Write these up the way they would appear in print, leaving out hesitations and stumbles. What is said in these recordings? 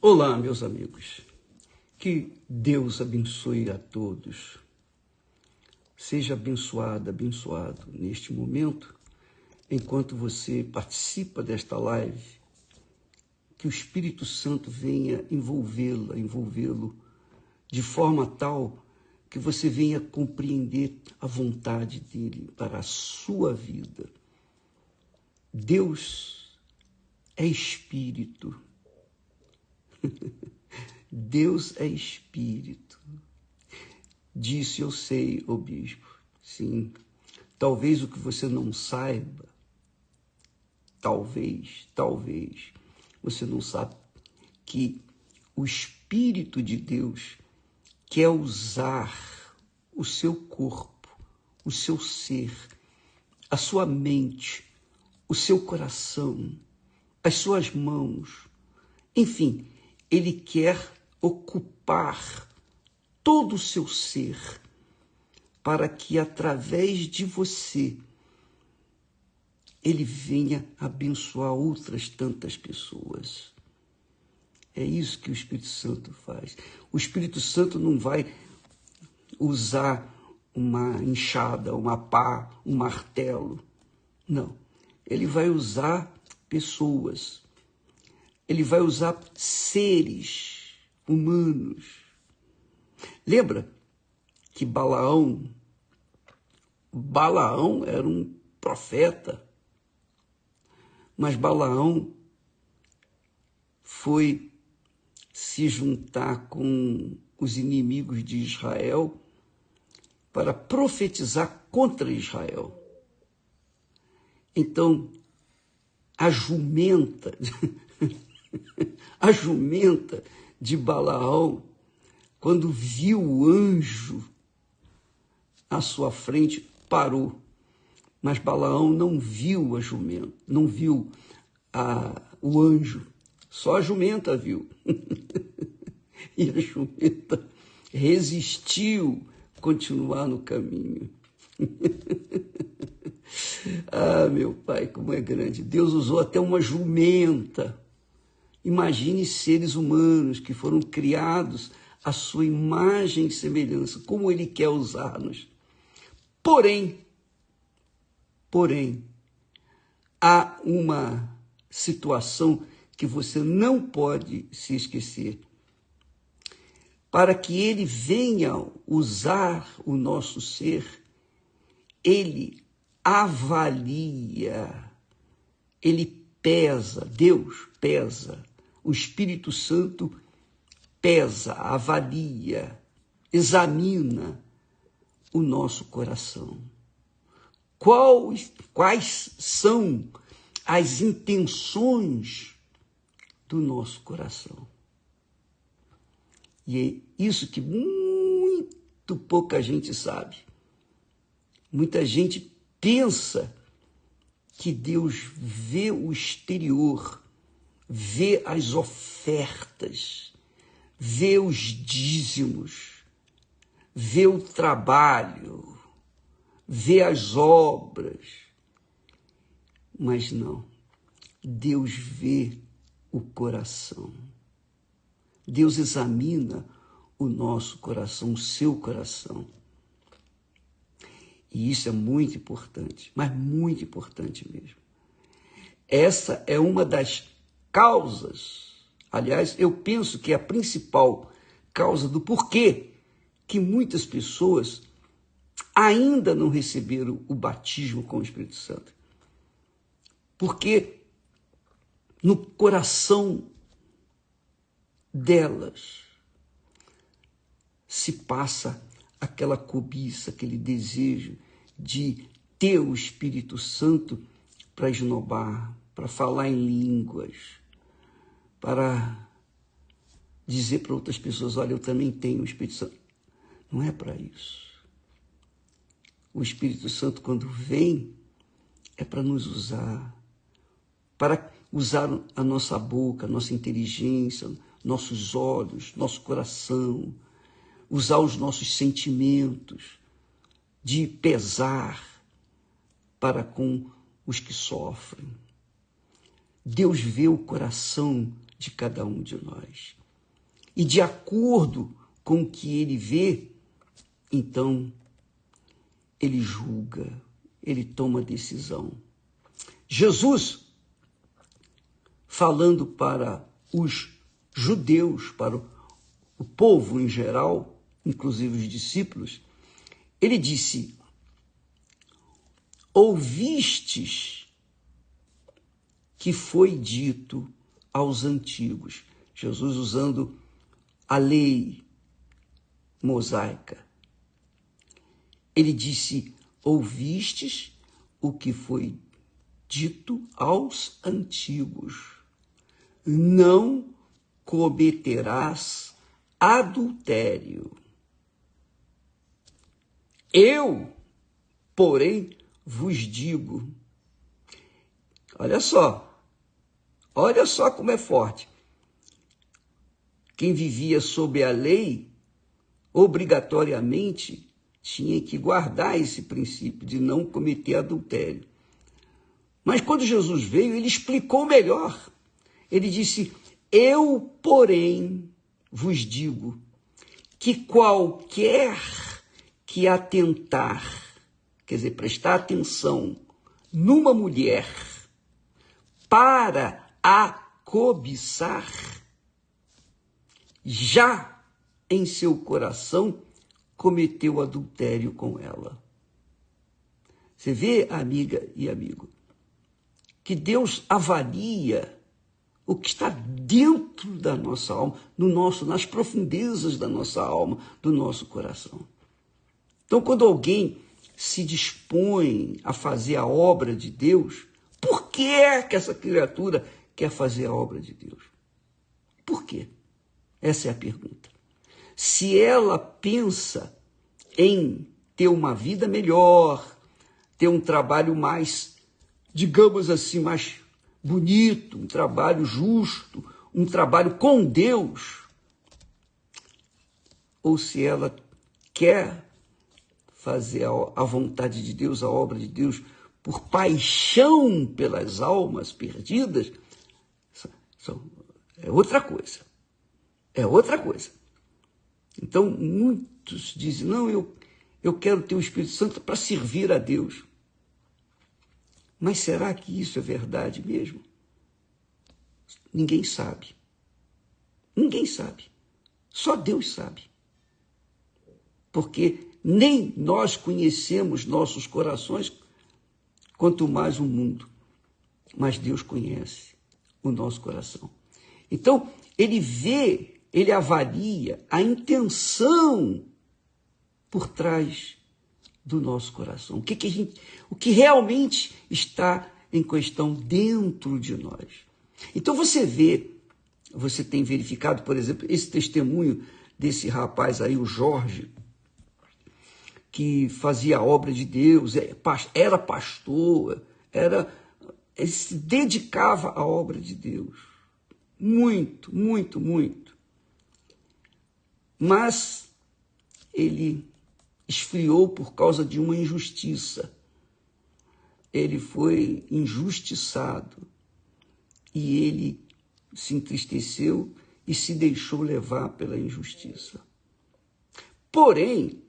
Olá, meus amigos. Que Deus abençoe a todos. Seja abençoado neste momento, enquanto você participa desta live, que o Espírito Santo venha envolvê-lo de forma tal que você venha compreender a vontade dele para a sua vida. Deus é Espírito. Deus é Espírito. Disse, eu sei, ô bispo. Sim, talvez o que você não saiba, talvez, você não sabe que o Espírito de Deus quer usar o seu corpo, o seu ser, a sua mente, o seu coração, as suas mãos, enfim, ele quer ocupar todo o seu ser para que através de você ele venha abençoar outras tantas pessoas. É isso que o Espírito Santo faz. O Espírito Santo não vai usar uma enxada, uma pá, um martelo. Não. Ele vai usar pessoas. Ele vai usar seres humanos. Lembra que Balaão era um profeta, mas Balaão foi se juntar com os inimigos de Israel para profetizar contra Israel. Então, a jumenta de Balaão, quando viu o anjo à sua frente, parou. Mas Balaão não viu a jumenta, não viu o anjo, só a jumenta viu. E a jumenta resistiu continuar no caminho. Ah, meu Pai, como é grande. Deus usou até uma jumenta. Imagine seres humanos que foram criados à sua imagem e semelhança, como Ele quer usar-nos. Porém, há uma situação que você não pode se esquecer. Para que Ele venha usar o nosso ser, Ele avalia, Ele pesa, Deus pesa, o Espírito Santo pesa, avalia, examina o nosso coração. Quais são as intenções do nosso coração? E é isso que muito pouca gente sabe. Muita gente pensa que Deus vê o exterior, vê as ofertas, vê os dízimos, vê o trabalho, vê as obras. Mas não, Deus vê o coração. Deus examina o nosso coração, o seu coração. E isso é muito importante, mas muito importante mesmo. Essa é uma das causas, aliás, eu penso que é a principal causa do porquê que muitas pessoas ainda não receberam o batismo com o Espírito Santo. Porque no coração delas se passa aquela cobiça, aquele desejo de ter o Espírito Santo para esnobar, para falar em línguas, para dizer para outras pessoas, olha, eu também tenho o Espírito Santo. Não é para isso. O Espírito Santo, quando vem, é para nos usar, para usar a nossa boca, a nossa inteligência, nossos olhos, nosso coração, usar os nossos sentimentos de pesar para com os que sofrem. Deus vê o coração de cada um de nós. E de acordo com o que ele vê, então ele julga, ele toma decisão. Jesus, falando para os judeus, para o povo em geral, inclusive os discípulos, ele disse: ouvistes que foi dito aos antigos. Jesus usando a lei mosaica. Ele disse: ouvistes o que foi dito aos antigos. Não cometerás adultério. Eu, porém, vos digo. Olha só como é forte. Quem vivia sob a lei, obrigatoriamente, tinha que guardar esse princípio de não cometer adultério. Mas quando Jesus veio, ele explicou melhor. Ele disse: eu, porém, vos digo que qualquer que atentar, quer dizer, prestar atenção numa mulher para a cobiçar, já em seu coração cometeu adultério com ela. Você vê, amiga e amigo, que Deus avalia o que está dentro da nossa alma, nas profundezas da nossa alma, do nosso coração. Então, quando alguém se dispõe a fazer a obra de Deus, por que é que essa criatura quer fazer a obra de Deus? Por quê? Essa é a pergunta. Se ela pensa em ter uma vida melhor, ter um trabalho mais, digamos assim, mais bonito, um trabalho justo, um trabalho com Deus, ou se ela quer fazer a vontade de Deus, a obra de Deus, por paixão pelas almas perdidas, é outra coisa. É outra coisa. Então, muitos dizem: não, eu quero ter o Espírito Santo para servir a Deus. Mas será que isso é verdade mesmo? Ninguém sabe. Ninguém sabe. Só Deus sabe. Porque nem nós conhecemos nossos corações, quanto mais o mundo. Mas Deus conhece o nosso coração. Então, ele avalia a intenção por trás do nosso coração. O que realmente está em questão dentro de nós. Então você tem verificado, por exemplo, esse testemunho desse rapaz aí, o Jorge, que fazia a obra de Deus, era pastor, ele se dedicava à obra de Deus. Muito, muito, muito. Mas ele esfriou por causa de uma injustiça. Ele foi injustiçado e ele se entristeceu e se deixou levar pela injustiça. Porém,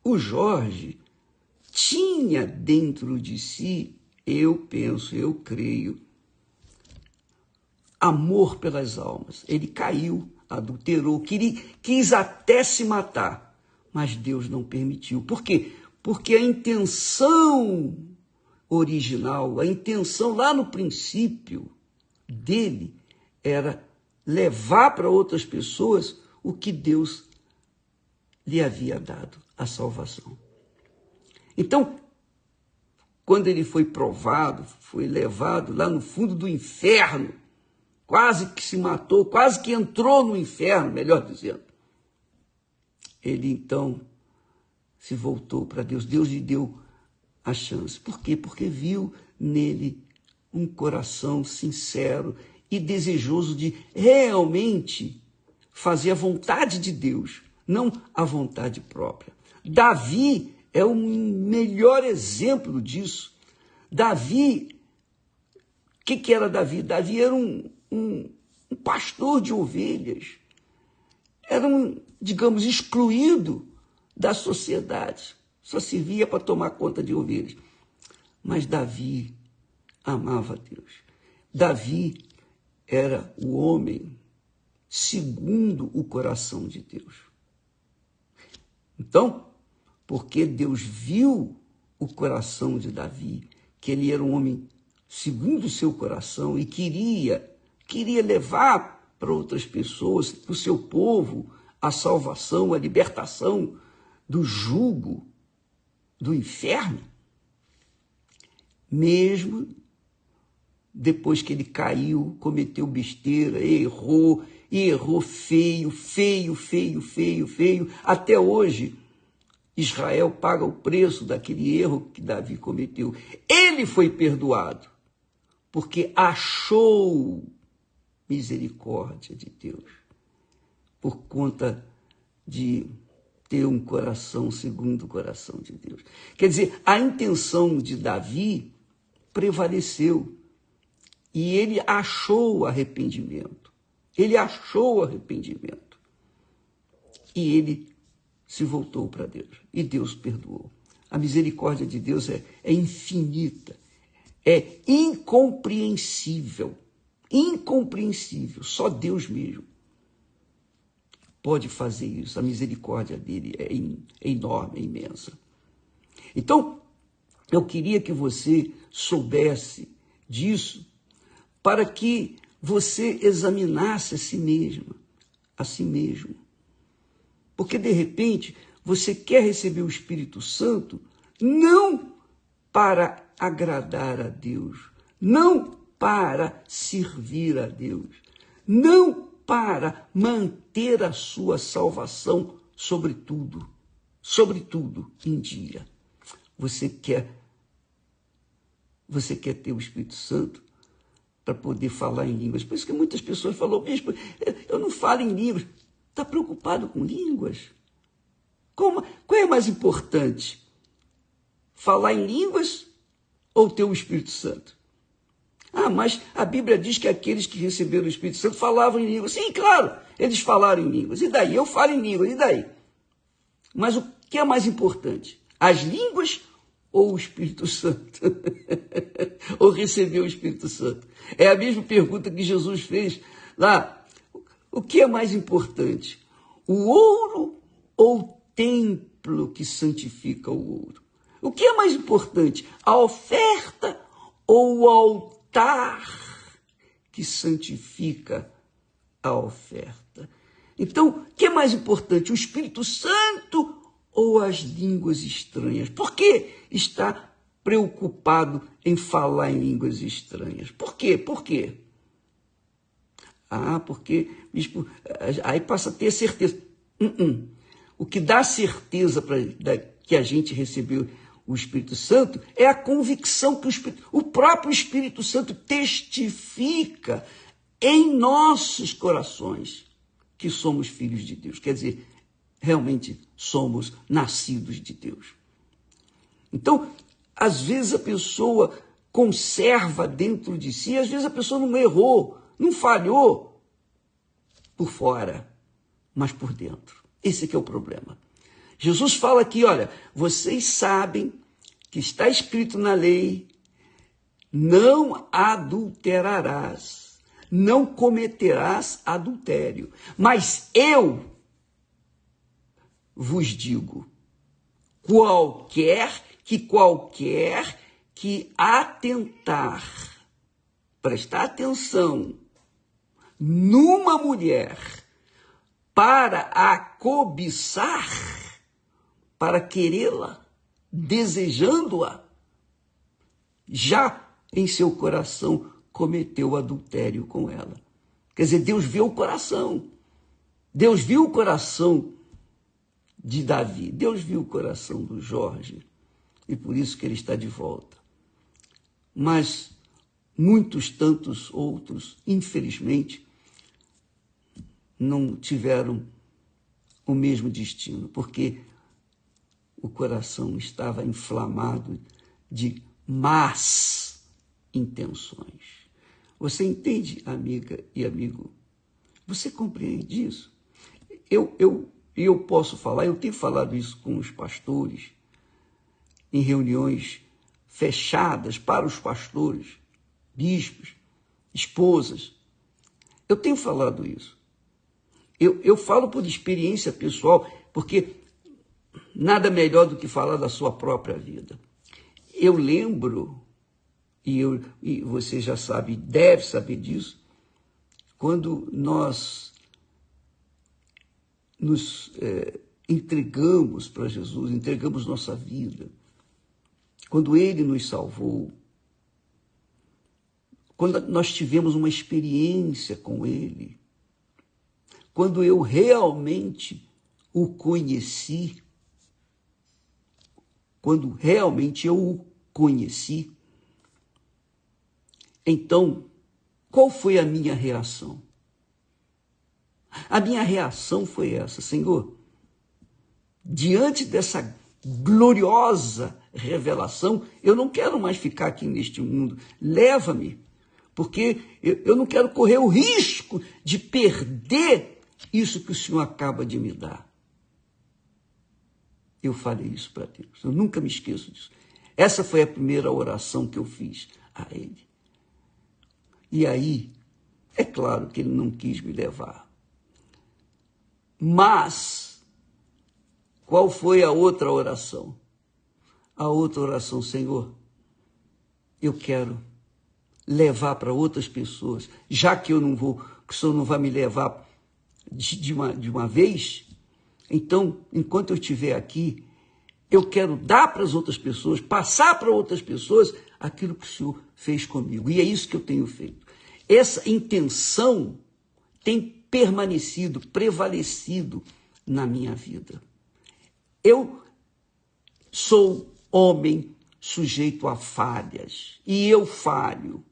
o Jorge tinha dentro de si, eu creio, amor pelas almas. Ele caiu, adulterou, quis até se matar. Mas Deus não permitiu. Por quê? Porque a intenção original, a intenção lá no princípio dele era levar para outras pessoas o que Deus lhe havia dado, a salvação. Então, quando ele foi provado, foi levado lá no fundo do inferno, quase que se matou, quase que entrou no inferno, melhor dizendo. Ele, então, se voltou para Deus. Deus lhe deu a chance. Por quê? Porque viu nele um coração sincero e desejoso de realmente fazer a vontade de Deus, não a vontade própria. Davi é o melhor exemplo disso. Davi, o que era Davi? Davi era um um pastor de ovelhas. Era digamos, excluído da sociedade. Só servia para tomar conta de ovelhas. Mas Davi amava Deus. Davi era o homem segundo o coração de Deus. Então, porque Deus viu o coração de Davi, que ele era um homem segundo o seu coração e queria levar para outras pessoas, para o seu povo, a salvação, a libertação do jugo do inferno, mesmo depois que ele caiu, cometeu besteira, errou, e errou feio, até hoje Israel paga o preço daquele erro que Davi cometeu. Ele foi perdoado, porque achou misericórdia de Deus, por conta de ter um coração segundo o coração de Deus. Quer dizer, a intenção de Davi prevaleceu e ele achou arrependimento. Ele achou arrependimento. E ele se voltou para Deus. E Deus perdoou. A misericórdia de Deus é infinita. É incompreensível. Incompreensível. Só Deus mesmo pode fazer isso. A misericórdia dele é enorme, é imensa. Então, eu queria que você soubesse disso para que você examinasse a si mesmo. Porque, de repente, você quer receber o Espírito Santo não para agradar a Deus, não para servir a Deus, não para manter a sua salvação sobretudo em dia. Você quer ter o Espírito Santo para poder falar em línguas. Por isso que muitas pessoas falam, bispo, eu não falo em línguas. Está preocupado com línguas? Qual é mais importante? Falar em línguas ou ter o Espírito Santo? Ah, mas a Bíblia diz que aqueles que receberam o Espírito Santo falavam em línguas. Sim, claro, eles falaram em línguas. E daí? Eu falo em línguas. E daí? Mas o que é mais importante? As línguas ou o Espírito Santo? Ou receber o Espírito Santo? É a mesma pergunta que Jesus fez lá. O que é mais importante? O ouro ou o templo que santifica o ouro? O que é mais importante? A oferta ou o altar que santifica a oferta? Então, o que é mais importante? O Espírito Santo ou as línguas estranhas? Por que está preocupado em falar em línguas estranhas? Por quê? Por quê? Ah, porque, bispo, aí passa a ter certeza. O que dá certeza que a gente recebeu o Espírito Santo é a convicção que o próprio Espírito Santo testifica em nossos corações que somos filhos de Deus. Quer dizer, realmente somos nascidos de Deus. Então, às vezes a pessoa conserva dentro de si, às vezes a pessoa não errou, não falhou por fora, mas por dentro. Esse que é o problema. Jesus fala aqui, olha, vocês sabem que está escrito na lei, não adulterarás, não cometerás adultério. Mas eu vos digo, qualquer que atentar, prestar atenção, numa mulher para a cobiçar, para querê-la, desejando-a, já em seu coração cometeu adultério com ela. Quer dizer, Deus vê o coração. Deus viu o coração de Davi. Deus viu o coração do Jorge. E por isso que ele está de volta. Mas muitos tantos outros, infelizmente, não tiveram o mesmo destino, porque o coração estava inflamado de más intenções. Você entende, amiga e amigo, Você compreende isso? Eu posso falar, eu tenho falado isso com os pastores, em reuniões fechadas para os pastores, bispos, esposas. Eu tenho falado isso. Eu falo por experiência pessoal, porque nada melhor do que falar da sua própria vida. Eu lembro, e você já sabe, deve saber disso, quando nós nos entregamos para Jesus, entregamos nossa vida, quando Ele nos salvou, quando nós tivemos uma experiência com Ele, quando eu realmente o conheci, quando realmente eu o conheci, então, qual foi a minha reação? A minha reação foi essa: Senhor, diante dessa gloriosa revelação, eu não quero mais ficar aqui neste mundo. Leva-me, porque eu não quero correr o risco de perder isso que o Senhor acaba de me dar. Eu falei isso para Deus, eu nunca me esqueço disso. Essa foi a primeira oração que eu fiz a Ele. E aí, é claro que Ele não quis me levar. Mas, qual foi a outra oração? A outra oração: Senhor, eu quero levar para outras pessoas, já que eu não vou, que o Senhor não vai me levar de uma vez, então, enquanto eu estiver aqui, eu quero dar para as outras pessoas, passar para outras pessoas aquilo que o Senhor fez comigo. E é isso que eu tenho feito. Essa intenção tem permanecido, prevalecido na minha vida. Eu sou homem sujeito a falhas, e eu falho.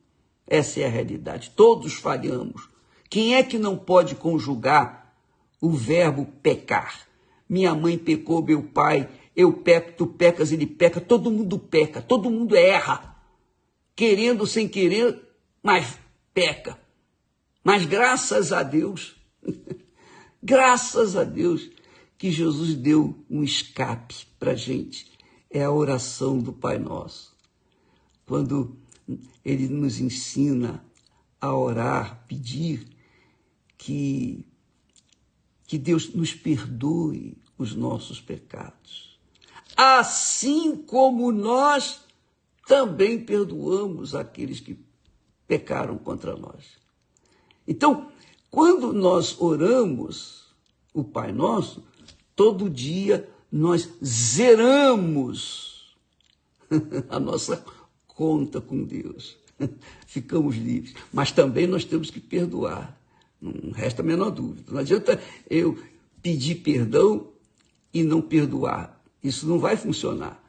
Essa é a realidade. Todos falhamos. Quem é que não pode conjugar o verbo pecar? Minha mãe pecou, meu pai, eu peco, tu pecas, ele peca, todo mundo peca, todo mundo erra. Querendo, sem querer, mas peca. Mas graças a Deus, graças a Deus, que Jesus deu um escape para a gente. É a oração do Pai Nosso. Quando Ele nos ensina a orar, pedir que Deus nos perdoe os nossos pecados, assim como nós também perdoamos aqueles que pecaram contra nós. Então, quando nós oramos o Pai Nosso, todo dia nós zeramos a nossa conta com Deus. Ficamos livres. Mas também nós temos que perdoar. Não resta a menor dúvida. Não adianta eu pedir perdão e não perdoar. Isso não vai funcionar.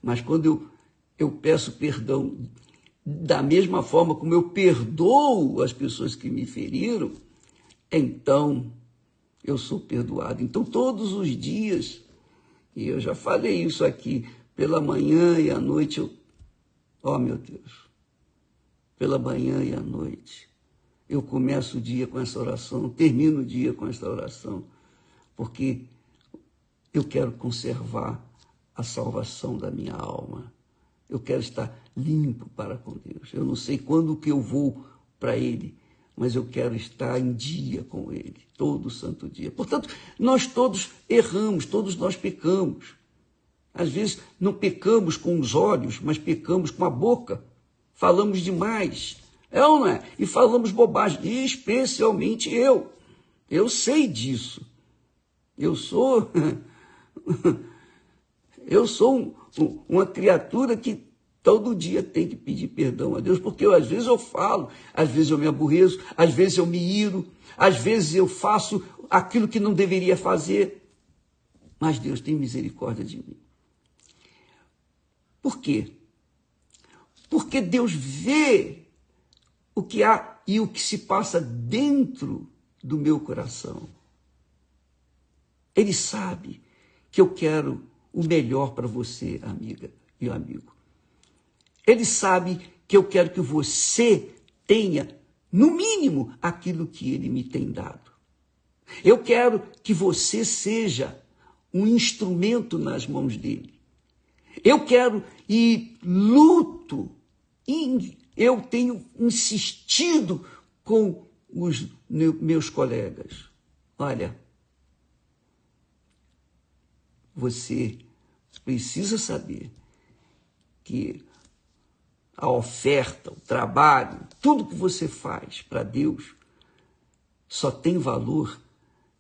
Mas quando eu peço perdão da mesma forma como eu perdoo as pessoas que me feriram, então eu sou perdoado. Então, todos os dias, e eu já falei isso aqui, pela manhã e à noite, meu Deus, pela manhã e à noite, eu começo o dia com essa oração, termino o dia com essa oração, porque eu quero conservar a salvação da minha alma. Eu quero estar limpo para com Deus. Eu não sei quando que eu vou para Ele, mas eu quero estar em dia com Ele, todo santo dia. Portanto, nós todos erramos, todos nós pecamos. Às vezes não pecamos com os olhos, mas pecamos com a boca. Falamos demais, é ou não é? E falamos bobagem, especialmente eu. Eu sei disso. Eu sou uma criatura que todo dia tem que pedir perdão a Deus, porque às vezes eu falo, às vezes eu me aborreço, às vezes eu me iro, às vezes eu faço aquilo que não deveria fazer. Mas Deus tem misericórdia de mim. Por quê? Porque Deus vê o que há e o que se passa dentro do meu coração. Ele sabe que eu quero o melhor para você, amiga e amigo. Ele sabe que eu quero que você tenha no mínimo, aquilo que ele me tem dado. Eu quero que você seja um instrumento nas mãos dele. Eu quero e luto, e eu tenho insistido com os meus colegas. Olha, você precisa saber que a oferta, o trabalho, tudo que você faz para Deus só tem valor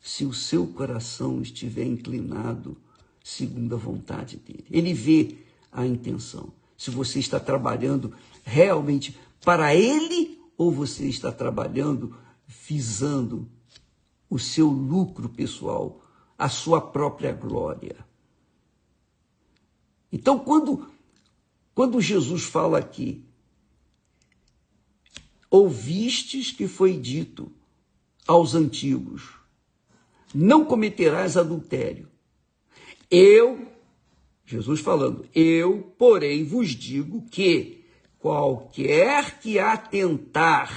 se o seu coração estiver inclinado segundo a vontade dele. Ele vê a intenção. Se você está trabalhando realmente para ele ou você está trabalhando visando o seu lucro pessoal, a sua própria glória. Então, quando Jesus fala aqui, ouvistes que foi dito aos antigos, não cometerás adultério. Jesus falando, porém, vos digo que qualquer que atentar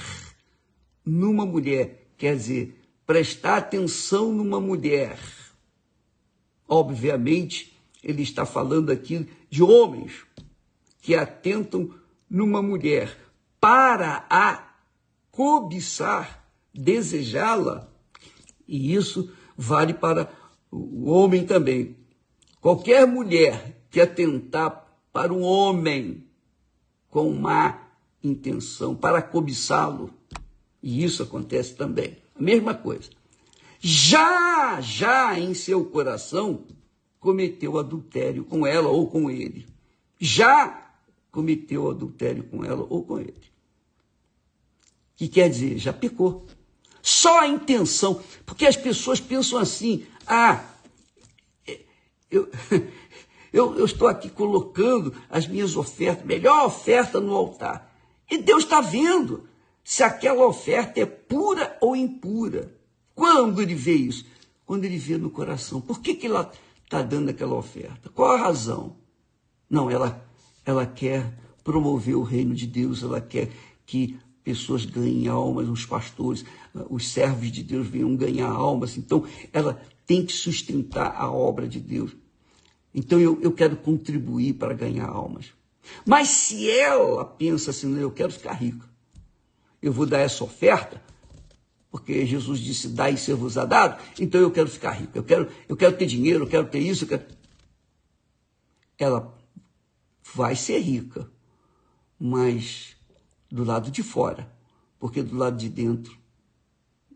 numa mulher, quer dizer, prestar atenção numa mulher, obviamente, ele está falando aqui de homens que atentam numa mulher para a cobiçar, desejá-la, e isso vale para o homem também. Qualquer mulher que atentar para um homem com má intenção, para cobiçá-lo, e isso acontece também, a mesma coisa. Já em seu coração, cometeu adultério com ela ou com ele. Já cometeu adultério com ela ou com ele. Que quer dizer, já pecou. Só a intenção, porque as pessoas pensam assim, eu estou aqui colocando as minhas ofertas, melhor oferta no altar. E Deus está vendo se aquela oferta é pura ou impura. Quando ele vê isso? Quando ele vê no coração. Por que ela está dando aquela oferta? Qual a razão? Não, ela quer promover o reino de Deus, ela quer que pessoas ganhem almas, os pastores, os servos de Deus venham ganhar almas. Então, ela tem que sustentar a obra de Deus. Então, eu quero contribuir para ganhar almas. Mas se ela pensa assim, eu quero ficar rica, eu vou dar essa oferta, porque Jesus disse, dai e ser-vos-á dado, então eu quero ficar rica, eu quero ter dinheiro, eu quero ter isso, Ela vai ser rica, mas do lado de fora, porque do lado de dentro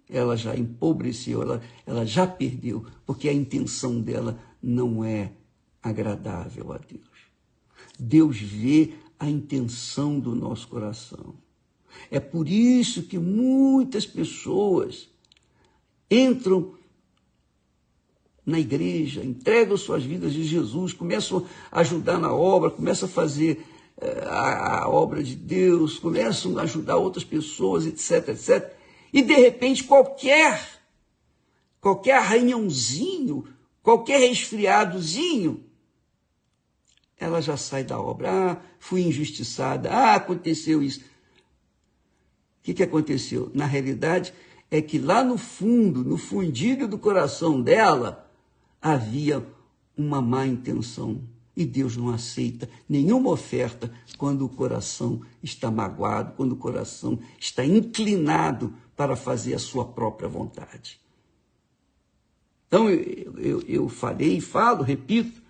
ela já empobreceu, ela já perdeu, porque a intenção dela não é agradável a Deus. Deus vê a intenção do nosso coração. É por isso que muitas pessoas entram na igreja, entregam suas vidas a Jesus, começam a ajudar na obra, começam a fazer a obra de Deus, começam a ajudar outras pessoas, etc, etc. E, de repente, qualquer arranhãozinho, qualquer resfriadozinho, ela já sai da obra. Fui injustiçada. Aconteceu isso. O que aconteceu? Na realidade, é que lá no fundo, no fundilho do coração dela, havia uma má intenção. E Deus não aceita nenhuma oferta quando o coração está magoado, quando o coração está inclinado para fazer a sua própria vontade. Então, eu falei e falo, repito,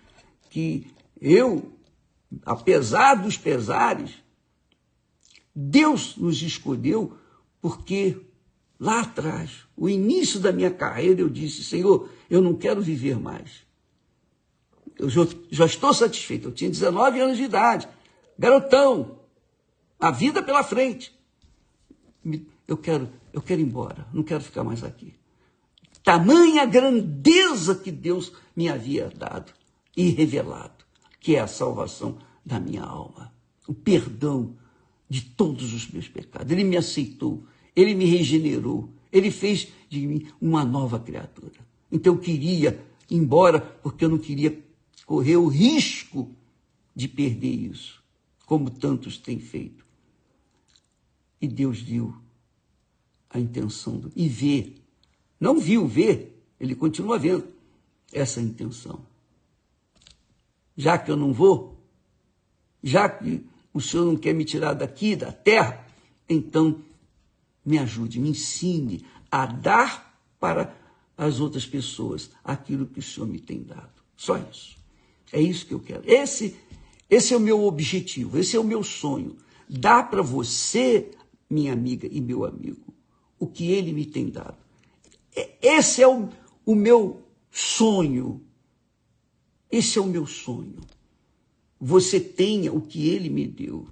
que apesar dos pesares, Deus nos escolheu porque lá atrás, o início da minha carreira, eu disse, Senhor, eu não quero viver mais. Eu já estou satisfeito. Eu tinha 19 anos de idade, garotão, a vida pela frente. Eu quero ir embora, não quero ficar mais aqui. Tamanha grandeza que Deus me havia dado e revelado, que é a salvação da minha alma, o perdão de todos os meus pecados. Ele me aceitou, ele me regenerou, ele fez de mim uma nova criatura. Então eu queria ir embora porque eu não queria correr o risco de perder isso, como tantos têm feito. E Deus viu a intenção e vê. Não viu, vê. Ele continua vendo essa intenção. Já que eu não vou, já que o Senhor não quer me tirar daqui, da terra, então me ajude, me ensine a dar para as outras pessoas aquilo que o Senhor me tem dado. Só isso. É isso que eu quero. Esse é o meu objetivo, esse é o meu sonho. Dar para você, minha amiga e meu amigo, o que Ele me tem dado. Esse é o meu sonho. Esse é o meu sonho. Você tenha o que Ele me deu.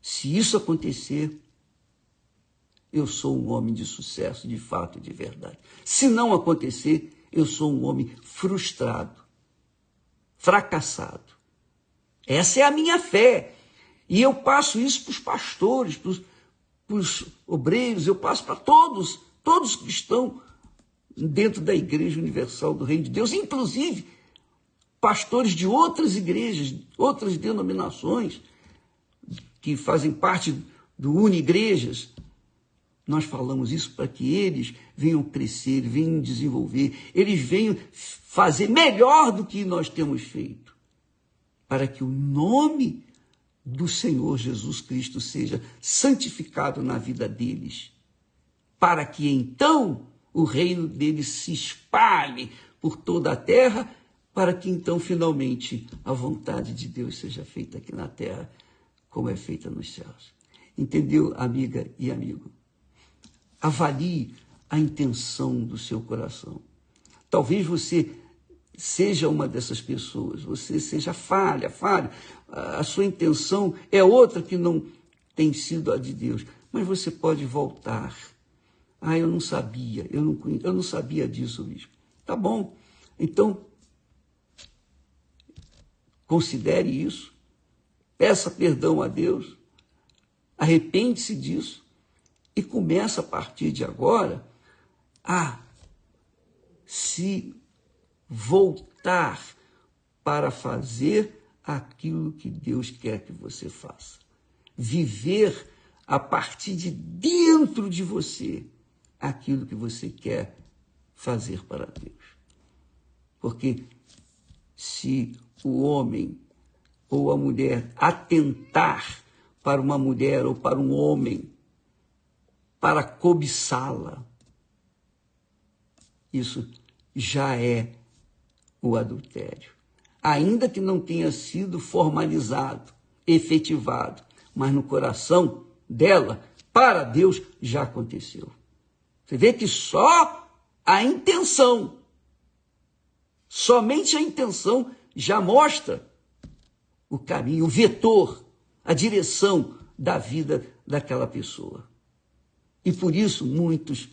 Se isso acontecer, eu sou um homem de sucesso, de fato, de verdade. Se não acontecer, eu sou um homem frustrado, fracassado. Essa é a minha fé. E eu passo isso para os pastores, para os obreiros, eu passo para todos que estão dentro da Igreja Universal do Reino de Deus, inclusive pastores de outras igrejas, outras denominações, que fazem parte do Unigrejas. Nós falamos isso para que eles venham crescer, venham desenvolver, eles venham fazer melhor do que nós temos feito, para que o nome do Senhor Jesus Cristo seja santificado na vida deles, para que então o reino deles se espalhe por toda a terra, para que então finalmente a vontade de Deus seja feita aqui na terra, como é feita nos céus. Entendeu, amiga e amigo? Avalie a intenção do seu coração. Talvez você seja uma dessas pessoas, você seja falha, a sua intenção é outra que não tem sido a de Deus, mas você pode voltar. Eu não sabia, eu não sabia disso, bispo. Tá bom, então considere isso, peça perdão a Deus, arrepende-se disso e começa a partir de agora a se voltar para fazer aquilo que Deus quer que você faça. Viver a partir de dentro de você aquilo que você quer fazer para Deus. Porque se o homem ou a mulher atentar para uma mulher ou para um homem para cobiçá-la, isso já é o adultério. Ainda que não tenha sido formalizado, efetivado, mas no coração dela, para Deus, já aconteceu. Você vê que só a intenção, somente a intenção já mostra o caminho, o vetor, a direção da vida daquela pessoa. E por isso muitos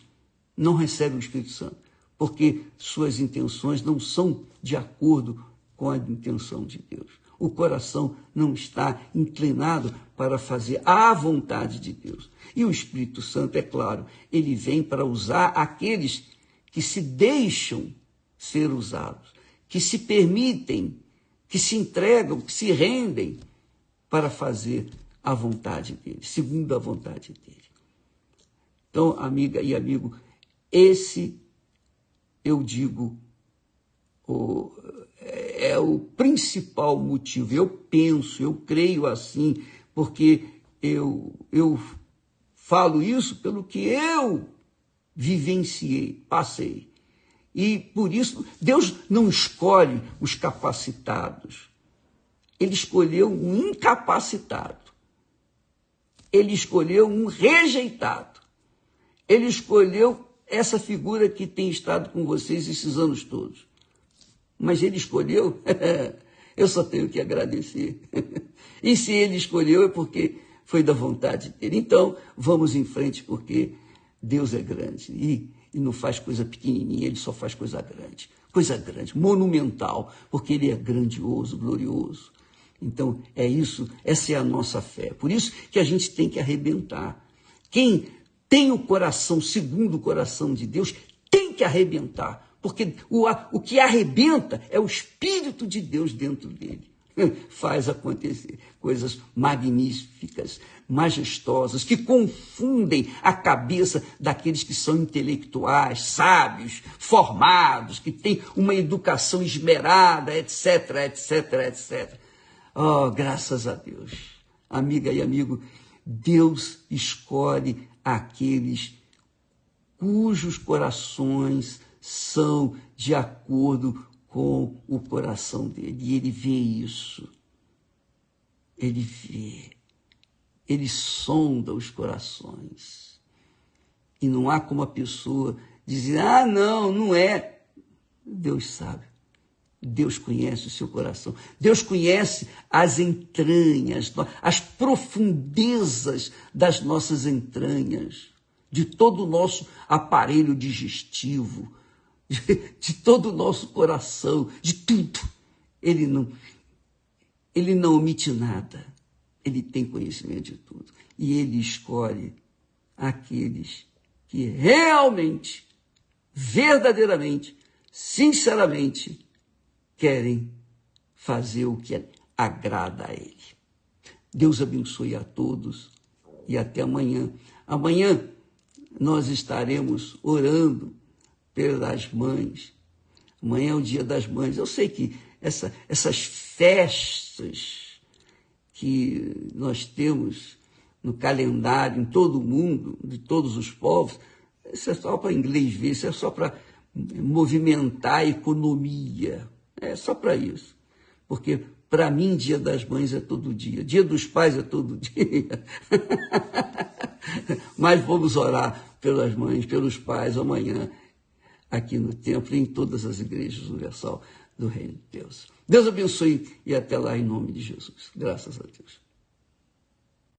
não recebem o Espírito Santo, porque suas intenções não são de acordo com a intenção de Deus. O coração não está inclinado para fazer a vontade de Deus. E o Espírito Santo, é claro, ele vem para usar aqueles que se deixam ser usados, que se permitem, que se entregam, que se rendem para fazer a vontade dele, segundo a vontade dele. Então, amiga e amigo, esse, eu digo, é o principal motivo. Eu penso, eu creio assim, porque eu falo isso pelo que eu vivenciei, passei. E por isso, Deus não escolhe os capacitados. Ele escolheu um incapacitado. Ele escolheu um rejeitado. Ele escolheu essa figura que tem estado com vocês esses anos todos. Mas ele escolheu, eu só tenho que agradecer. E se ele escolheu é porque foi da vontade dele. Então, vamos em frente, porque Deus é grande. E não faz coisa pequenininha, ele só faz coisa grande, monumental, porque ele é grandioso, glorioso. Então, é isso, essa é a nossa fé. Por isso que a gente tem que arrebentar. Quem tem o coração segundo o coração de Deus tem que arrebentar, porque o que arrebenta é o Espírito de Deus dentro dele. faz acontecer coisas magníficas, majestosas, que confundem a cabeça daqueles que são intelectuais, sábios, formados, que têm uma educação esmerada, etc, etc, etc. Oh, graças a Deus. Amiga e amigo, Deus escolhe aqueles cujos corações são de acordo com o coração dele. E ele vê isso. Ele vê. Ele sonda os corações. E não há como a pessoa dizer, não é. Deus sabe. Deus conhece o seu coração. Deus conhece as entranhas, as profundezas das nossas entranhas, de todo o nosso aparelho digestivo, de todo o nosso coração, de tudo. Ele não omite nada. Ele tem conhecimento de tudo. E ele escolhe aqueles que realmente, verdadeiramente, sinceramente, querem fazer o que agrada a ele. Deus abençoe a todos e até amanhã. Amanhã nós estaremos orando pelas mães. Amanhã é o Dia das Mães. Eu sei que essas festas que nós temos no calendário, em todo o mundo, de todos os povos, isso é só para inglês ver, isso é só para movimentar a economia. É só para isso. Porque, para mim, Dia das Mães é todo dia. Dia dos Pais é todo dia. Mas vamos orar pelas mães, pelos pais, amanhã, aqui no templo e em todas as igrejas universal do Reino de Deus. Deus abençoe e até lá em nome de Jesus. Graças a Deus.